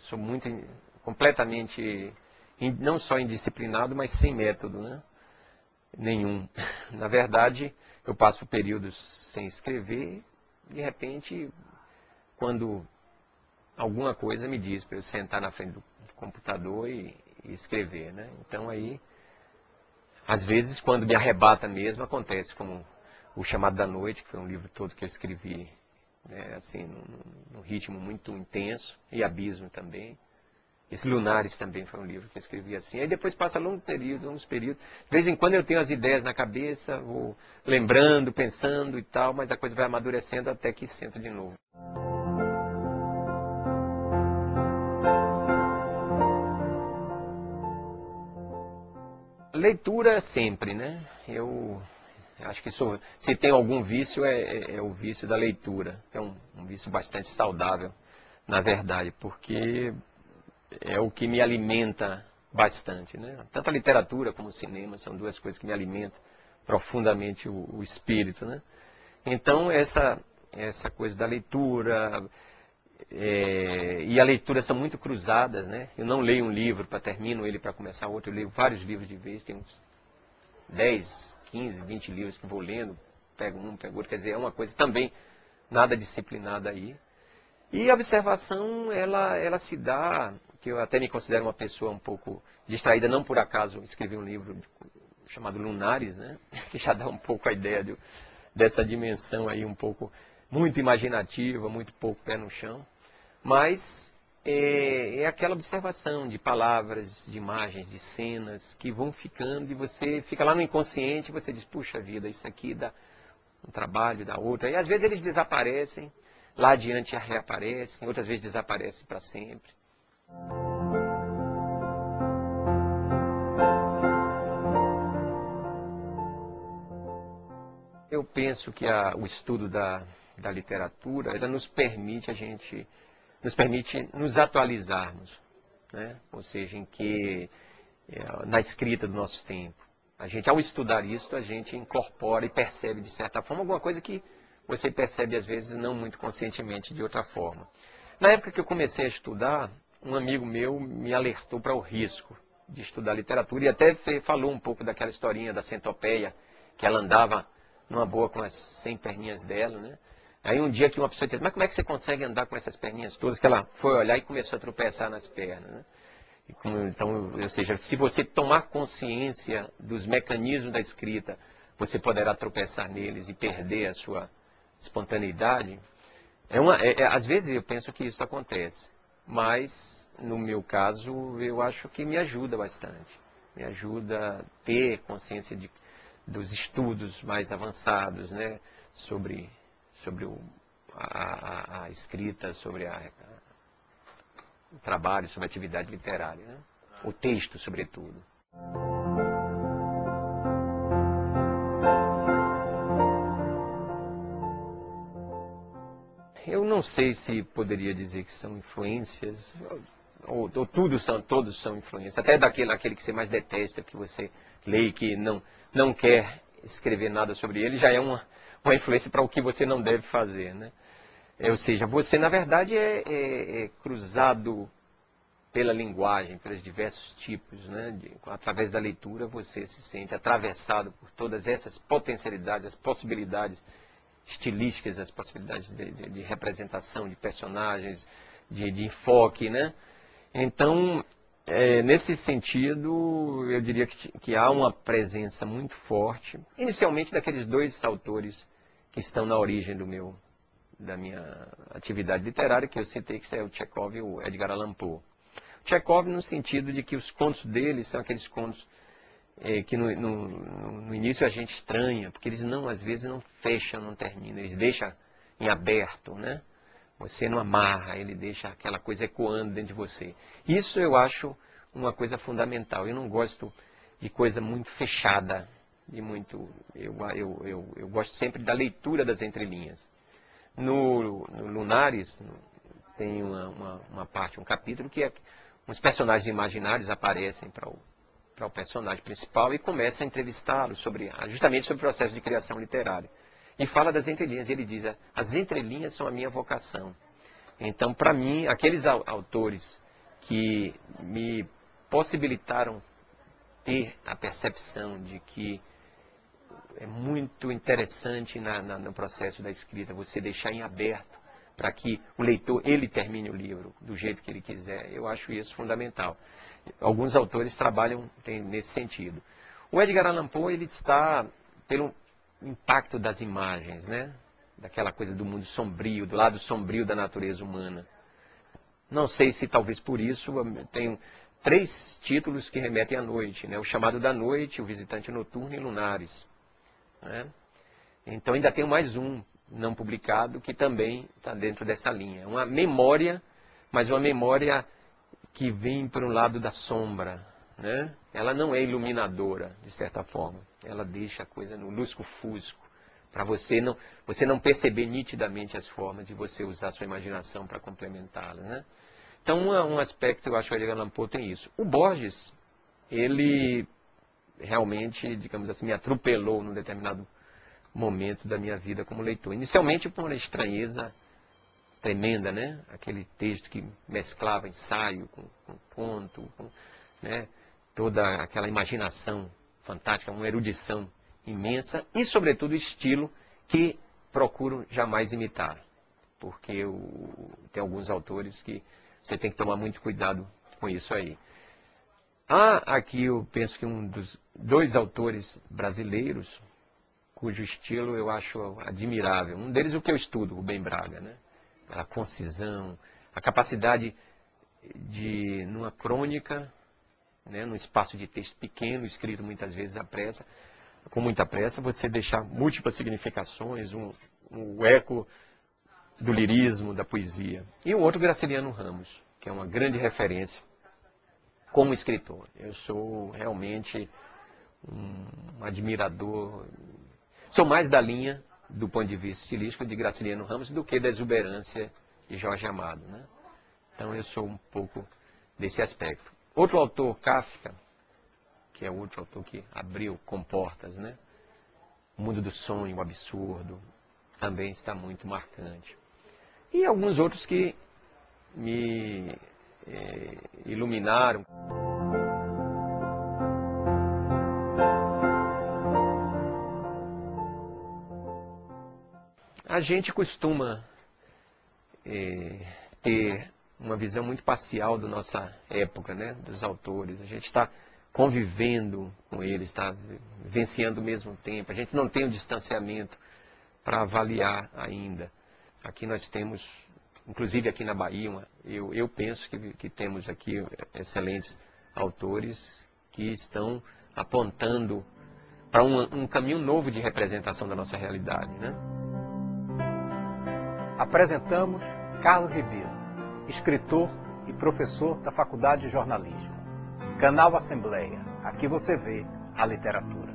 sou completamente, não só indisciplinado, mas sem método, né? Nenhum. Na verdade, eu passo períodos sem escrever, de repente, quando alguma coisa me diz para eu sentar na frente do computador e escrever, né? Então aí, às vezes, quando me arrebata mesmo, acontece como O Chamado da Noite, que foi um livro todo que eu escrevi, né, assim, num ritmo muito intenso, e Abismo também. Esse Lunares também foi um livro que eu escrevi assim. Aí depois passa longos períodos. De vez em quando eu tenho as ideias na cabeça, vou lembrando, pensando e tal, mas a coisa vai amadurecendo até que sento de novo. Leitura sempre, né? Eu acho que se tem algum vício, é o vício da leitura. É um vício bastante saudável, na verdade, porque é o que me alimenta bastante, né? Tanto a literatura como o cinema são duas coisas que me alimentam profundamente o espírito, né? Então, essa coisa da leitura, e a leitura são muito cruzadas, né? Eu não leio um livro termino ele para começar outro, eu leio vários livros de vez, tem uns 10, 15, 20 livros que vou lendo, pego um, pego outro, quer dizer, é uma coisa também nada disciplinada aí. E a observação, ela se dá, que eu até me considero uma pessoa um pouco distraída, não por acaso escrevi um livro chamado Lunares, né? Que já dá um pouco a ideia dessa dimensão aí, um pouco muito imaginativa, muito pouco pé no chão. Mas é aquela observação de palavras, de imagens, de cenas que vão ficando e você fica lá no inconsciente e você diz, puxa vida, isso aqui dá um trabalho, dá outro. E às vezes eles desaparecem, lá adiante reaparecem, outras vezes desaparecem para sempre. Eu penso que o estudo da literatura, ela nos permite nos atualizarmos, né? Ou seja, na escrita do nosso tempo. Ao estudar isso, a gente incorpora e percebe, de certa forma, alguma coisa que você percebe, às vezes, não muito conscientemente, de outra forma. Na época que eu comecei a estudar, um amigo meu me alertou para o risco de estudar literatura e até falou um pouco daquela historinha da centopeia, que ela andava numa boa com as 100 perninhas dela, né? Aí um dia que uma pessoa disse, mas como é que você consegue andar com essas perninhas todas? Que ela foi olhar e começou a tropeçar nas pernas, né? Então, ou seja, se você tomar consciência dos mecanismos da escrita, você poderá tropeçar neles e perder a sua espontaneidade. Às vezes eu penso que isso acontece, mas no meu caso eu acho que me ajuda bastante. Me ajuda a ter consciência dos estudos mais avançados, né, sobre a escrita, sobre o trabalho, sobre a atividade literária, né? O texto, sobretudo. Eu não sei se poderia dizer que são influências, ou todos são influências, até aquele que você mais detesta, que você lê e que não quer escrever nada sobre ele, já é uma influência para o que você não deve fazer, né? Ou seja, você na verdade é cruzado pela linguagem, pelos diversos tipos, né? Através da leitura você se sente atravessado por todas essas potencialidades, as possibilidades estilísticas, as possibilidades de representação de personagens, de enfoque, né? Então, nesse sentido, eu diria que há uma presença muito forte, inicialmente daqueles dois autores que estão na origem da minha atividade literária, que eu citei, que é o Tchekov e o Edgar Allan Poe. Tchekov no sentido de que os contos dele são aqueles contos que no início a gente estranha, porque eles às vezes não fecham, não terminam, eles deixam em aberto, né? Você não amarra, ele deixa aquela coisa ecoando dentro de você. Isso eu acho uma coisa fundamental. Eu não gosto de coisa muito fechada, eu gosto sempre da leitura das entrelinhas. No Lunares tem uma parte, um capítulo que uns personagens imaginários aparecem para o personagem principal e começa a entrevistá-lo justamente sobre o processo de criação literária. E fala das entrelinhas. Ele diz, as entrelinhas são a minha vocação. Então, para mim, aqueles autores que me possibilitaram ter a percepção de que é muito interessante no processo da escrita você deixar em aberto para que o leitor, ele termine o livro do jeito que ele quiser. Eu acho isso fundamental. Alguns autores trabalham nesse sentido. O Edgar Allan Poe, ele está pelo impacto das imagens, né? Daquela coisa do mundo sombrio, do lado sombrio da natureza humana. Não sei se talvez por isso tenho 3 títulos que remetem à noite, né? O Chamado da Noite, O Visitante Noturno e Lunares. Né? Então ainda tenho mais um não publicado que também está dentro dessa linha. Uma memória, mas uma memória que vem para um lado da sombra. Né? Ela não é iluminadora, de certa forma. Ela deixa a coisa no lusco-fusco, para você não perceber nitidamente as formas e você usar a sua imaginação para complementá-las. Né? Então, um aspecto, eu acho que o Edgar Allan Poe tem isso. O Borges, ele realmente, digamos assim, me atropelou num determinado momento da minha vida como leitor. Inicialmente por uma estranheza tremenda, né? Aquele texto que mesclava ensaio com conto, né? Toda aquela imaginação fantástica, uma erudição imensa e, sobretudo, estilo que procuro jamais imitar. Porque tem alguns autores que você tem que tomar muito cuidado com isso aí. Aqui eu penso que um dos 2 autores brasileiros cujo estilo eu acho admirável. Um deles é o que eu estudo, Rubem Braga, né? A concisão, a capacidade de, numa crônica, né, num espaço de texto pequeno, escrito muitas vezes à pressa, com muita pressa, você deixar múltiplas significações, um eco do lirismo, da poesia. E o outro, Graciliano Ramos, que é uma grande referência como escritor. Eu sou realmente um admirador. Sou mais da linha, do ponto de vista estilístico, de Graciliano Ramos do que da exuberância de Jorge Amado. Né? Então eu sou um pouco desse aspecto. Outro autor, Kafka, que é outro autor que abriu comportas, né? O mundo do sonho, o absurdo, também está muito marcante. E alguns outros que me iluminaram. A gente costuma ter uma visão muito parcial da nossa época, né? Dos autores. A gente está convivendo com eles, está vivenciando o mesmo tempo. A gente não tem um distanciamento para avaliar ainda. Aqui nós temos, inclusive aqui na Bahia, eu penso que temos aqui excelentes autores que estão apontando para um caminho novo de representação da nossa realidade, né? Apresentamos Carlos Ribeiro, escritor e professor da Faculdade de Jornalismo. Canal Assembleia, aqui você vê a literatura.